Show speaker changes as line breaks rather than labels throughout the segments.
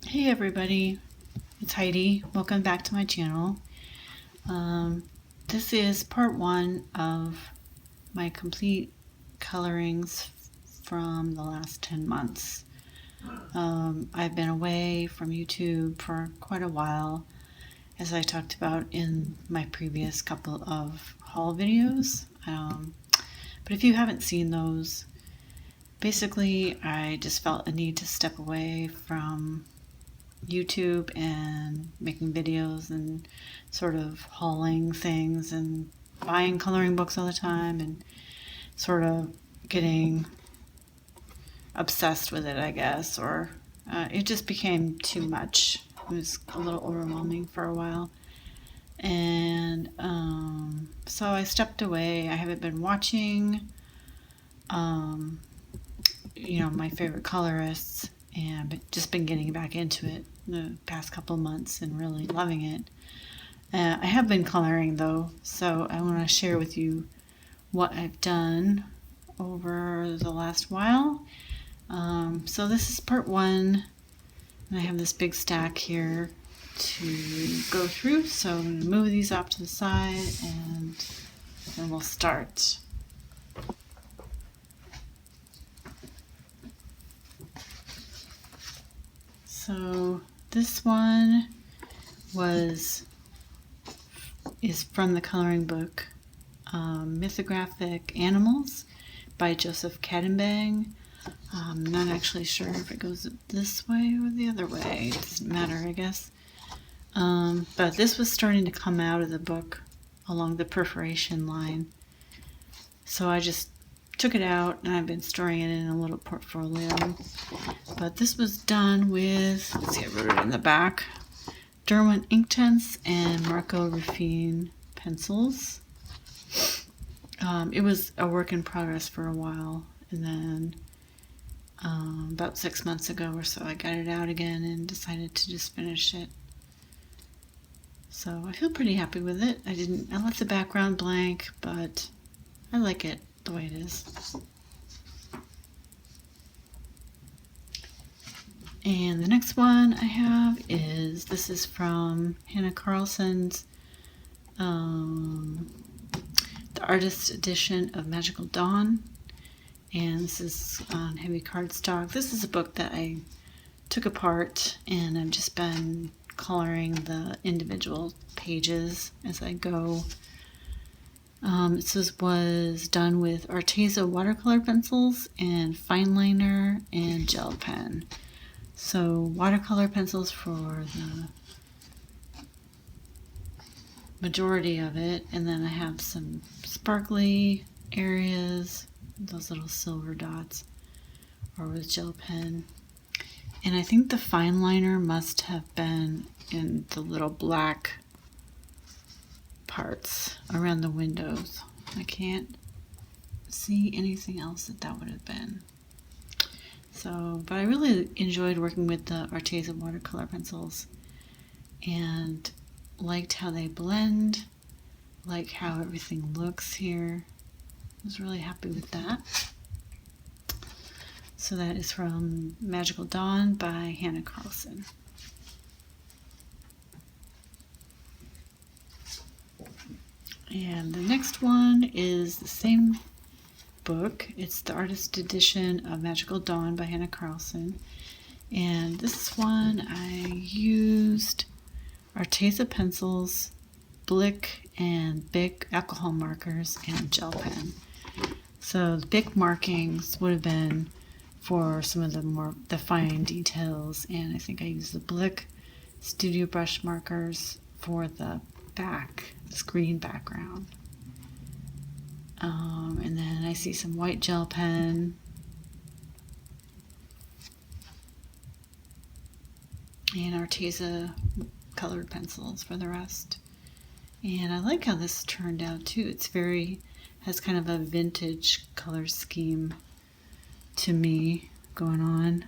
Hey everybody, it's Heidi. Welcome back to my channel. This is part one of my complete colorings from the last 10 months. I've been away from YouTube for quite a while, as I talked about in my previous couple of haul videos. But if you haven't seen those, basically I just felt a need to step away from YouTube and making videos and sort of hauling things and buying coloring books all the time and sort of getting obsessed with it, I guess, or it just became too much. It was a little overwhelming for a while, and so I stepped away. I haven't been watching my favorite colorists, and just been getting back into it the past couple of months and really loving it. I have been coloring though, so I want to share with you what I've done over the last while. So this is part one, and I have this big stack here to go through, so I'm going to move these off to the side and then we'll start. So this one is from the coloring book Mythographic Animals by Joseph Cadenbang. I'm not actually sure if it goes this way or the other way. It doesn't matter, I guess. But this was starting to come out of the book along the perforation line. So I just took it out and I've been storing it in a little portfolio. But this was done with, let's see, I wrote it in the back, Derwent Inktense and Marco Ruffin pencils. It was a work in progress for a while, and then about 6 months ago or so I got it out again and decided to just finish it. So I feel pretty happy with it. I left the background blank, but I like it the way it is. And the next one I have this is from Hannah Carlson's the artist edition of Magical Dawn, and this is on heavy cardstock. This is a book that I took apart, and I've just been coloring the individual pages as I go. This was done with Arteza watercolor pencils and fine liner and gel pen. So watercolor pencils for the majority of it, and then I have some sparkly areas, those little silver dots, or with gel pen. And I think the fine liner must have been in the little black parts around the windows. I can't see anything else that would have been. So, but I really enjoyed working with the Arteza watercolor pencils and liked how they blend, like how everything looks here. I was really happy with that. So that is from Magical Dawn by Hannah Carlson. And the next one is the same book. It's the artist edition of Magical Dawn by Hannah Carlson. And this one I used Arteza pencils, Blick and Bic alcohol markers, and gel pen. So the Bic markings would have been for some of the fine details, and I think I used the Blick Studio Brush markers for the back, this green background. And then I see some white gel pen. And Arteza colored pencils for the rest. And I like how this turned out too. Has kind of a vintage color scheme to me going on.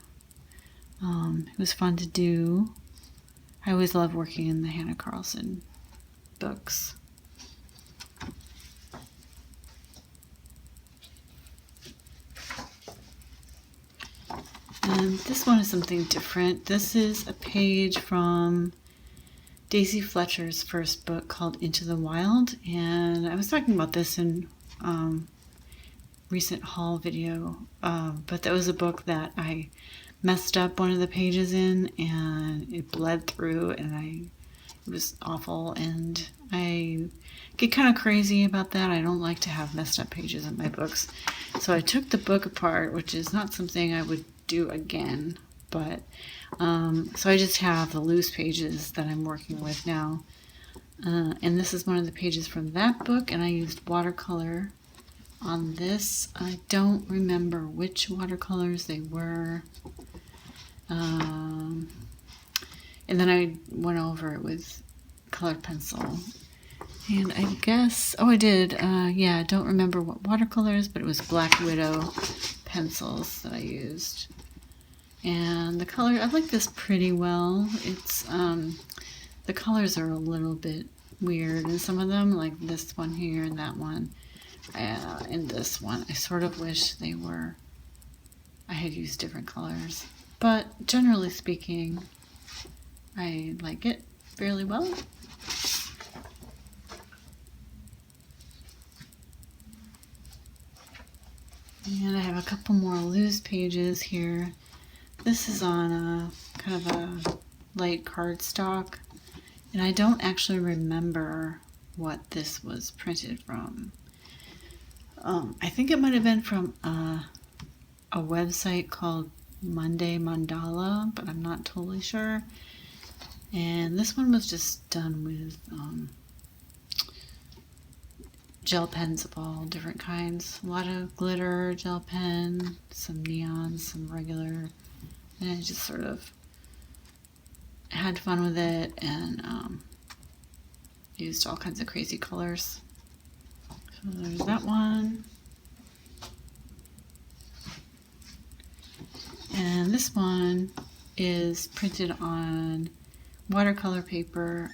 It was fun to do. I always love working in the Hannah Carlson books. And this one is something different. This is a page from Daisy Fletcher's first book called Into the Wild, and I was talking about this in recent haul video, but that was a book that I messed up one of the pages in, and it bled through, and it was awful, and I get kind of crazy about that. I don't like to have messed up pages in my books, so I took the book apart, which is not something I would do again, but so I just have the loose pages that I'm working with now, and this is one of the pages from that book, and I used watercolor on this. I don't remember which watercolors they were, and then I went over it with colored pencil. And I guess, I did, yeah, I don't remember what watercolors, but it was Black Widow pencils that I used. And the color, I like this pretty well. It's, the colors are a little bit weird in some of them, like this one here and that one. And this one, I sort of wish I had used different colors. But generally speaking, I like it fairly well. And I have a couple more loose pages here. This is on a kind of a light cardstock, and I don't actually remember what this was printed from. I think it might have been from a website called Mandala, but I'm not totally sure. And this one was just done with gel pens of all different kinds. A lot of glitter gel pen, some neon, some regular, and I just sort of had fun with it and used all kinds of crazy colors. So there's that one. And this one is printed on watercolor paper,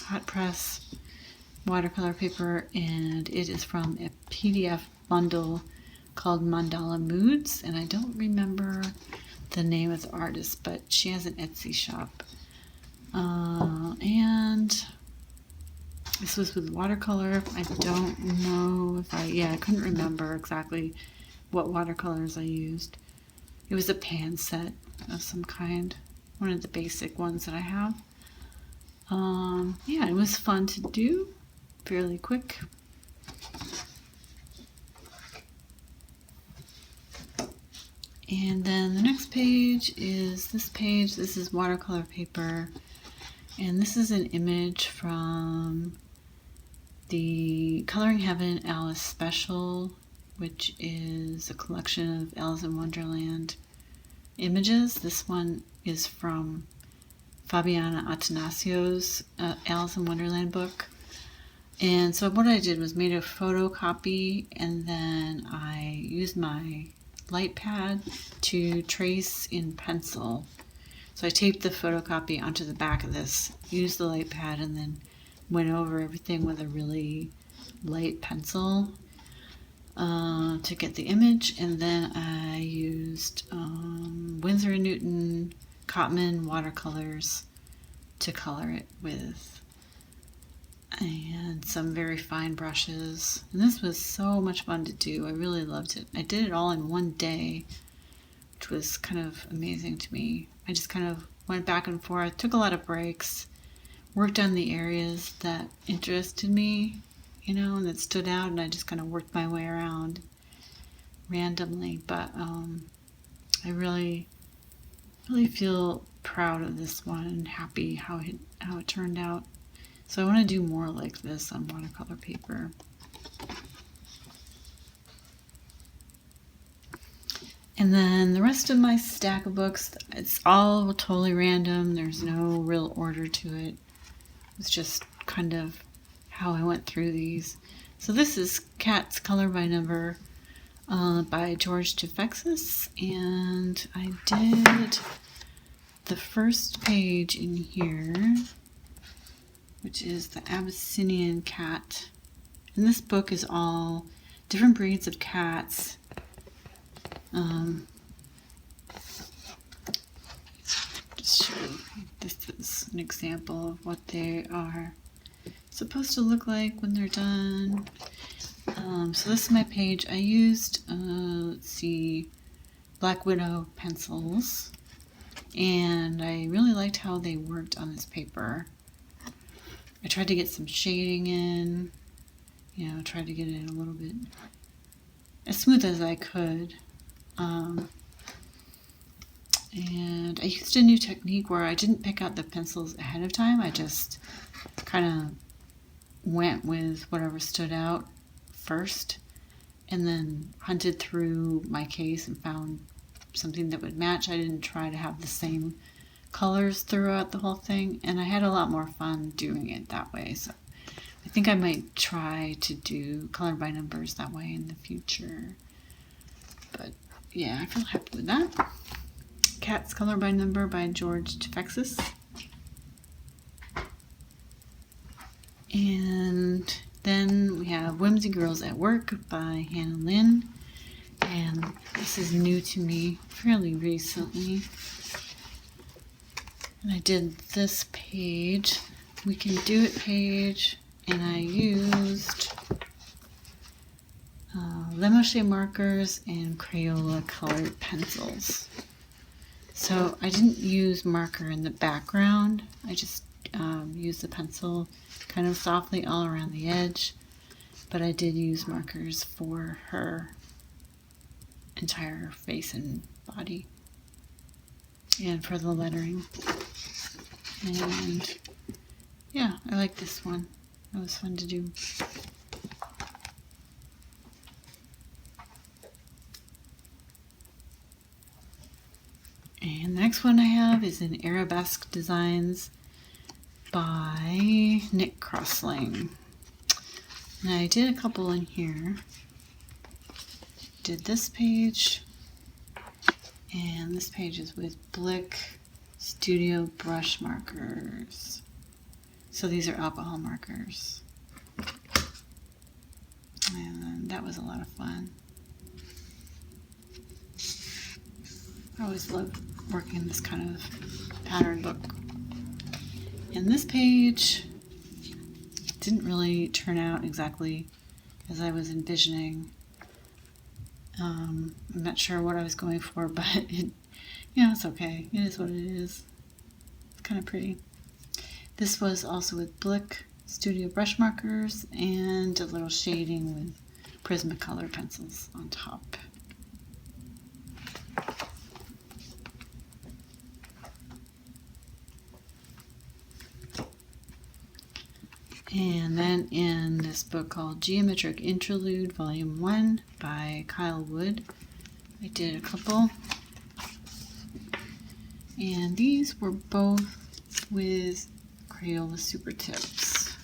hot press watercolor paper, and it is from a PDF bundle called Mandala Moods, and I don't remember the name of the artist, but she has an Etsy shop. And this was with watercolor. I don't know if I couldn't remember exactly what watercolors I used. It was a pan set of some kind, one of the basic ones that I have. Yeah, it was fun to do, fairly quick. And then the next page is this page. This is watercolor paper, and this is an image from the Coloring Heaven Alice Special, which is a collection of Alice in Wonderland images. This one is from Fabiana Attanasio's Alice in Wonderland book. And so what I did was made a photocopy, and then I used my light pad to trace in pencil. So I taped the photocopy onto the back of this, used the light pad, and then went over everything with a really light pencil to get the image. And then I used Winsor & Newton Cotman watercolors to color it with, and some very fine brushes. And this was so much fun to do. I really loved it. I did it all in one day, which was kind of amazing to me. I just kind of went back and forth, took a lot of breaks, worked on the areas that interested me, and that stood out, and I just kind of worked my way around randomly. But I really feel proud of this one and happy how it turned out. So I want to do more like this on watercolor paper. And then the rest of my stack of books, it's all totally random. There's no real order to it. It's just kind of how I went through these. So this is Cats Color by Number by George Tufexis, and I did the first page in here, which is the Abyssinian cat. And this book is all different breeds of cats. an example of what they are supposed to look like when they're done. So this is my page. I used, let's see, Black Widow pencils, and I really liked how they worked on this paper. I tried to get some shading in, tried to get it a little bit as smooth as I could. And I used a new technique where I didn't pick out the pencils ahead of time. I just kind of went with whatever stood out first, and then hunted through my case and found something that would match. I didn't try to have the same colors throughout the whole thing, and I had a lot more fun doing it that way. So I think I might try to do color by numbers that way in the future. But yeah, I feel happy with that. Cats Color by Number by George Tefexis. And then we have Whimsy Girls at Work by Hannah Lynn. And this is new to me fairly recently. And I did this page, We Can Do It page, and I used Lemoshay markers and Crayola colored pencils. So I didn't use marker in the background. I just used the pencil kind of softly all around the edge, but I did use markers for her entire face and body and for the lettering. And yeah, I like this one. It was fun to do. And the next one I have is in Arabesque Designs by Nick Crossling. And I did a couple in here. Did this page, and this page is with Blick Studio brush markers. So these are alcohol markers. And that was a lot of fun. I always love working this kind of pattern book. And this page didn't really turn out exactly as I was envisioning. I'm not sure what I was going for, but it's okay. It is what it is. It's kind of pretty. This was also with Blick Studio brush markers and a little shading with Prismacolor pencils on top. And then in this book called Geometric Interlude, Volume 1 by Kyle Wood, I did a couple. And these were both with Crayola Super Tips.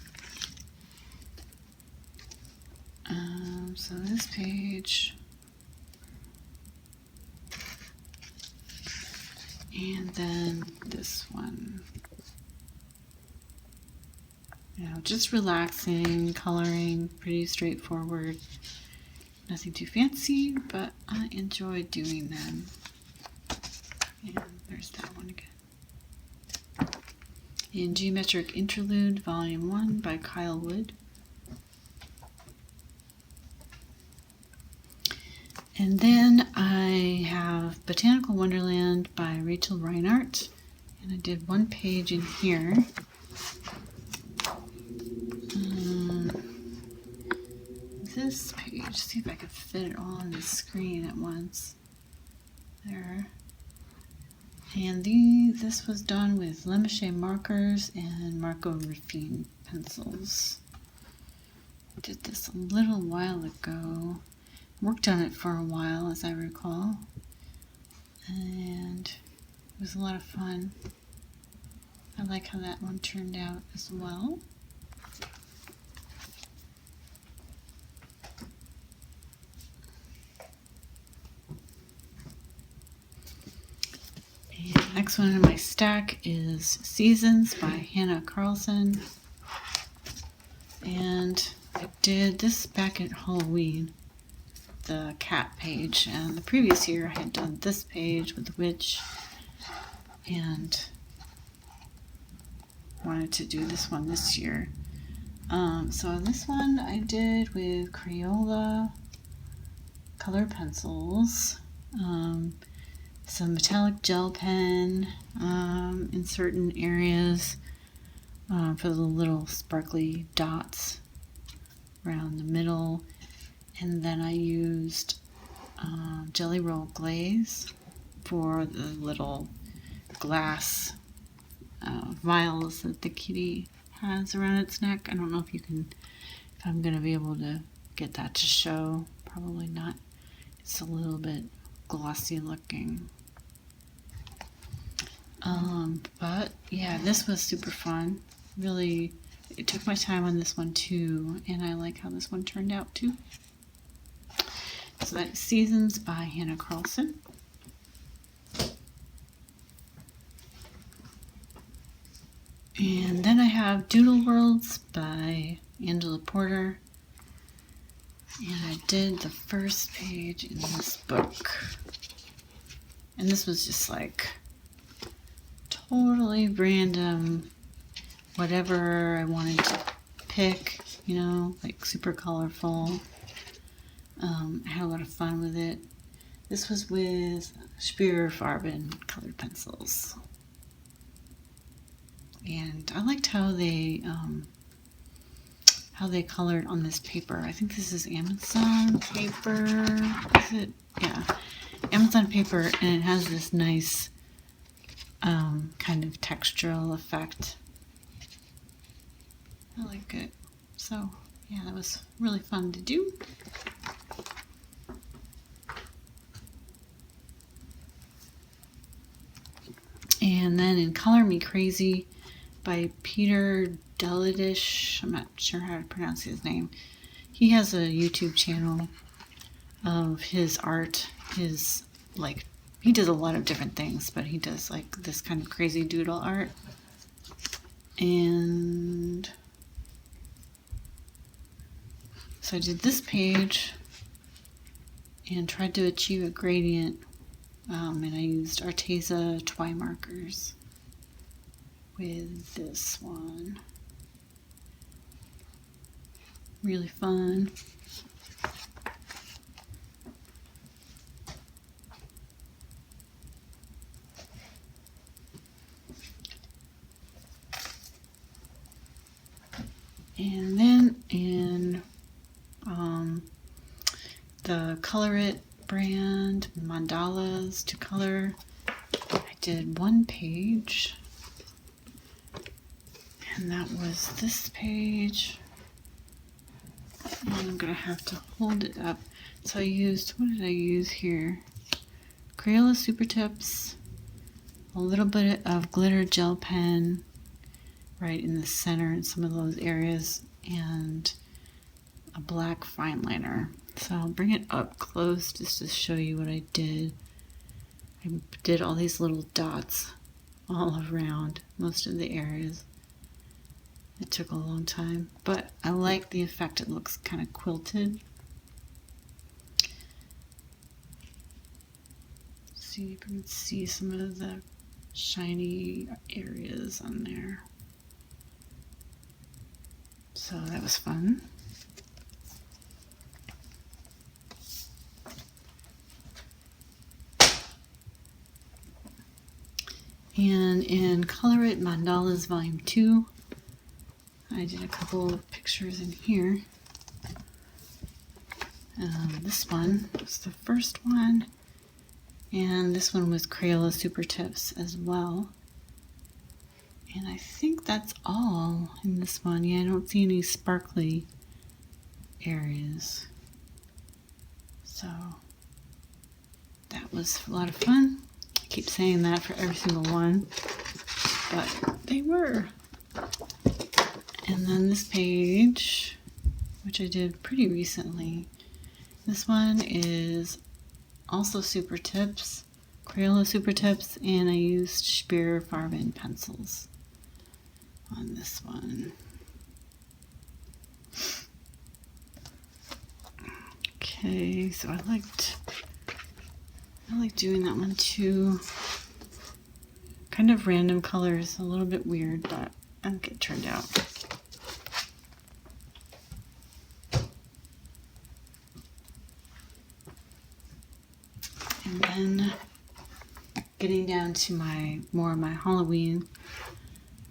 So this page, and then this one. Just relaxing, coloring, pretty straightforward. Nothing too fancy, but I enjoy doing them. And there's that one again. In Geometric Interlude, Volume 1 by Kyle Wood. And then I have Botanical Wonderland by Rachel Reinhardt. And I did one page in here. This page, see if I could fit it all on the screen at once. There. And this was done with Lemoshay markers and Marco Ruffin pencils. I did this a little while ago. Worked on it for a while, as I recall. And it was a lot of fun. I like how that one turned out as well. Next one in my stack is Seasons by Hannah Carlson. And I did this back at Halloween, the cat page. And the previous year I had done this page with the witch. And wanted to do this one this year. So this one I did with Crayola color pencils, some metallic gel pen in certain areas for the little sparkly dots around the middle, and then I used Jelly Roll Glaze for the little glass vials that the kitty has around its neck. I don't know if I'm going to be able to get that to show. Probably not. It's a little bit glossy looking. But yeah, this was super fun. Really, it took my time on this one too, and I like how this one turned out too. So that's Seasons by Hannah Carlson. And then I have Doodle Worlds by Angela Porter. And I did the first page in this book. And this was just like totally random, whatever I wanted to pick, you know, like super colorful. I had a lot of fun with it. This was with Farben colored pencils. And I liked how they colored on this paper. I think this is Amazon paper. Is it? Yeah, Amazon paper, and it has this nice kind of textural effect. I like it. So yeah, that was really fun to do. And then in Color Me Crazy by Peter Deladish, I'm not sure how to pronounce his name. He has a YouTube channel of his art. He does a lot of different things, but he does like this kind of crazy doodle art. And so I did this page and tried to achieve a gradient, and I used Arteza Twi markers with this one. Really fun. And then in the Color It brand, Mandalas to color, I did one page, and that was this page. And I'm gonna have to hold it up. So I used, what did I use here? Crayola Super Tips, a little bit of glitter gel pen right in the center in some of those areas, and a black fine liner. So I'll bring it up close just to show you what I did. I did all these little dots all around most of the areas. It took a long time, but I like the effect. It looks kind of quilted. See if you can see some of the shiny areas on there. So that was fun. And in Color It Mandalas Volume 2, I did a couple of pictures in here. This one was the first one, and this one was Crayola Super Tips as well. And I think that's all in this one. Yeah, I don't see any sparkly areas. So that was a lot of fun. I keep saying that for every single one, but they were. And then this page, which I did pretty recently, this one is also Super Tips, Crayola Super Tips, and I used Farben pencils on this one. Okay, so I liked doing that one too. Kind of random colors, a little bit weird, but think it turned out. And then getting down to more of my Halloween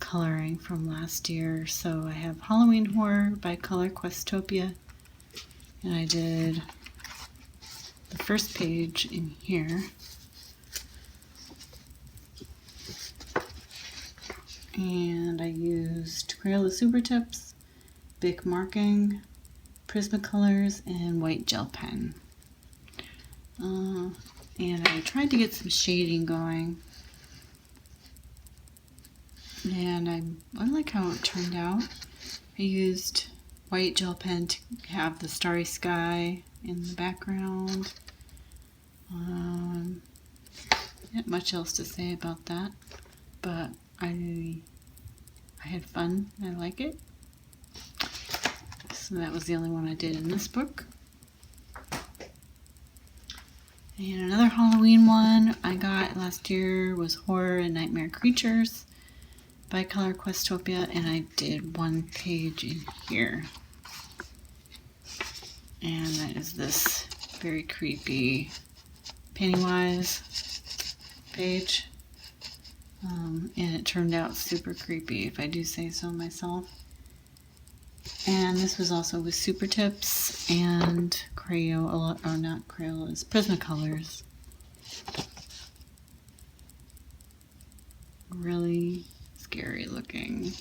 coloring from last year. So I have Halloween Horror by Color Questopia, and I did the first page in here. And I used Crayola Super Tips, Bic marking, Prismacolors, and white gel pen. And I tried to get some shading going. And I like how it turned out. I used white gel pen to have the starry sky in the background. Not much else to say about that, but I had fun. I like it. So that was the only one I did in this book. And another Halloween one I got last year was Horror and Nightmare Creatures by Color Questopia, and I did one page in here. And that is this very creepy Pennywise page. And it turned out super creepy, if I do say so myself. And this was also with Super Tips and Crayola, or not Crayolas, Prismacolors. Really scary looking.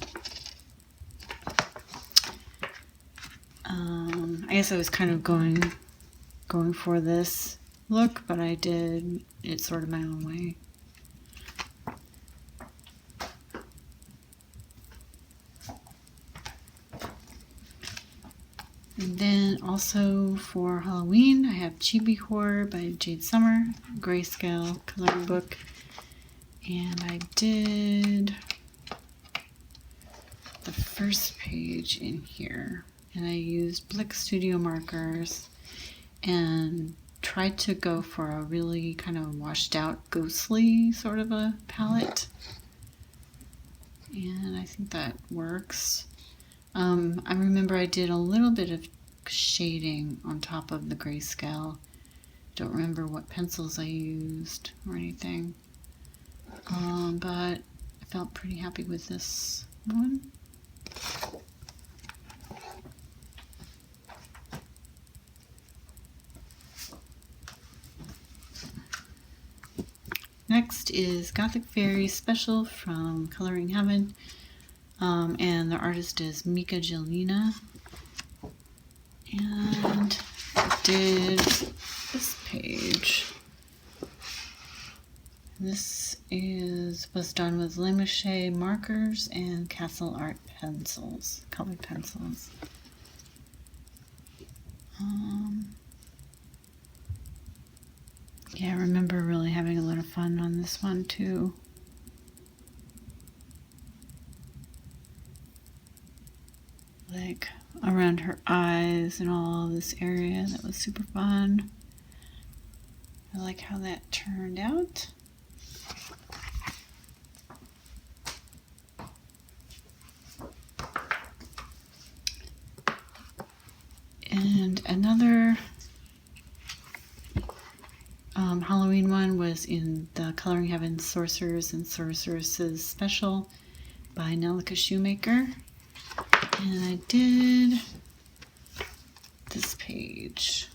I guess I was kind of going for this look, but I did it sort of my own way. And then also for Halloween, I have Chibi Horror by Jade Summer, grayscale coloring book. And I did the first page in here. And I used Blick Studio markers and tried to go for a really kind of washed out, ghostly sort of a palette. And I think that works. I remember I did a little bit of shading on top of the grayscale. Don't remember what pencils I used or anything. But I felt pretty happy with this one. Next is Gothic Fairy Special from Coloring Heaven. And the artist is Mika Jelena. And I did this page. This was done with Lemouche markers and Castle Art pencils, colored pencils. Yeah, I remember really having a lot of fun on this one too. Like around her eyes and all this area, that was super fun. I like how that turned out. And another Halloween one was in the Coloring Heaven Sorcerers and Sorceresses Special by Nellika Shoemaker. And I did this page.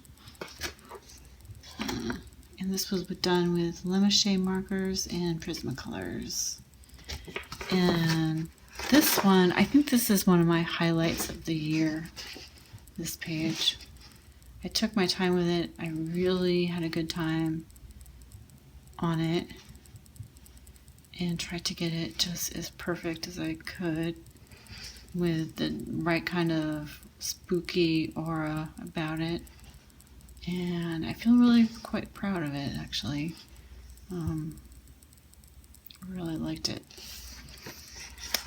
And this was done with Lemouche markers and Prismacolors. And this one, I think this is one of my highlights of the year, this page. I took my time with it. I really had a good time on it and tried to get it just as perfect as I could with the right kind of spooky aura about it. And I feel really quite proud of it, actually. I really liked it.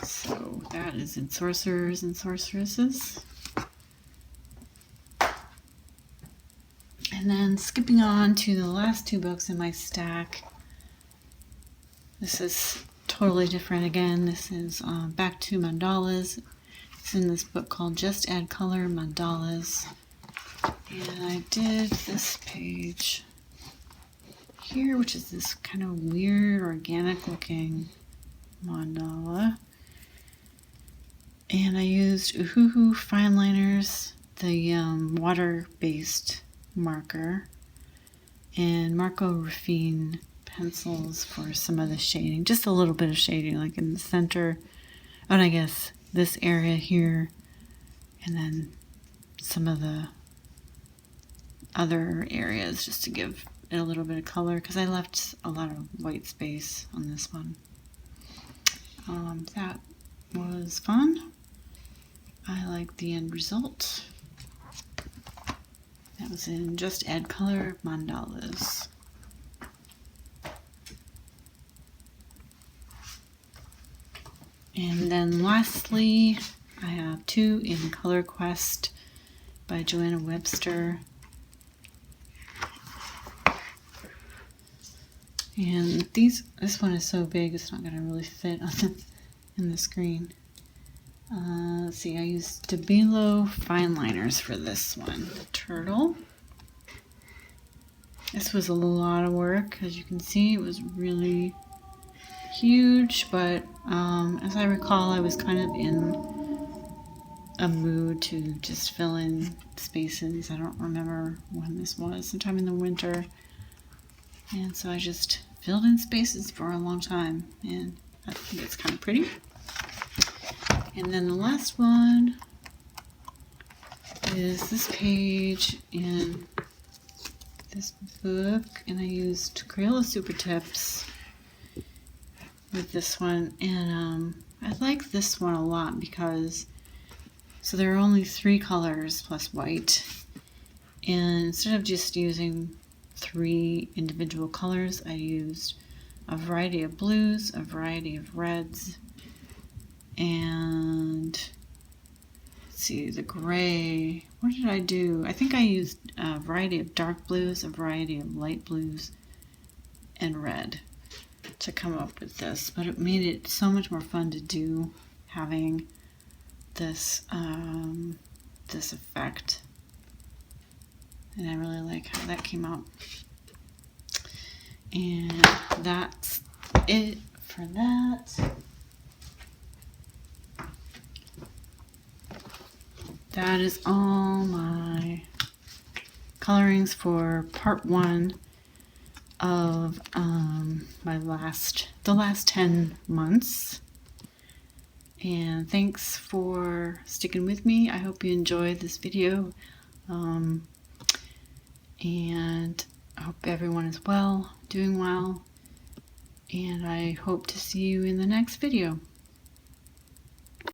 So that is in Sorcerers and Sorceresses. And then skipping on to the last two books in my stack. This is totally different again. This is Back to Mandalas. It's in this book called Just Add Color Mandalas. And I did this page here, which is this kind of weird organic looking mandala. And I used Uhuhu fine liners, the water-based marker, and Marco Raffine pencils for some of the shading. Just a little bit of shading, like in the center, and I guess this area here, and then some of the other areas just to give it a little bit of color, because I left a lot of white space on this one. That was fun. I like the end result. That was in Just Add Color Mandalas. And then lastly, I have two in Color Quest by Joanna Webster. And this one is so big it's not going to really fit on in the screen. Let's see, I used Stabilo fine liners for this one. The turtle. This was a lot of work. As you can see, it was really huge, but as I recall, I was kind of in a mood to just fill in spaces. I don't remember when this was, sometime in the winter. And so I just filled in spaces for a long time, and I think it's kind of pretty. And then the last one is this page in this book, and I used Crayola Super Tips with this one, and I like this one a lot because so there are only 3 colors plus white, and instead of just using 3 individual colors, I used a variety of blues, a variety of reds, and let's see, the gray. What did I do? I think I used a variety of dark blues, a variety of light blues, and red to come up with this. But it made it so much more fun to do, having this this effect, and I really like how that came out. And that's it for that. That is all my colorings for part 1 of the last 10 months. And thanks for sticking with me. I hope you enjoyed this video. And I hope everyone is well, doing well. And I hope to see you in the next video.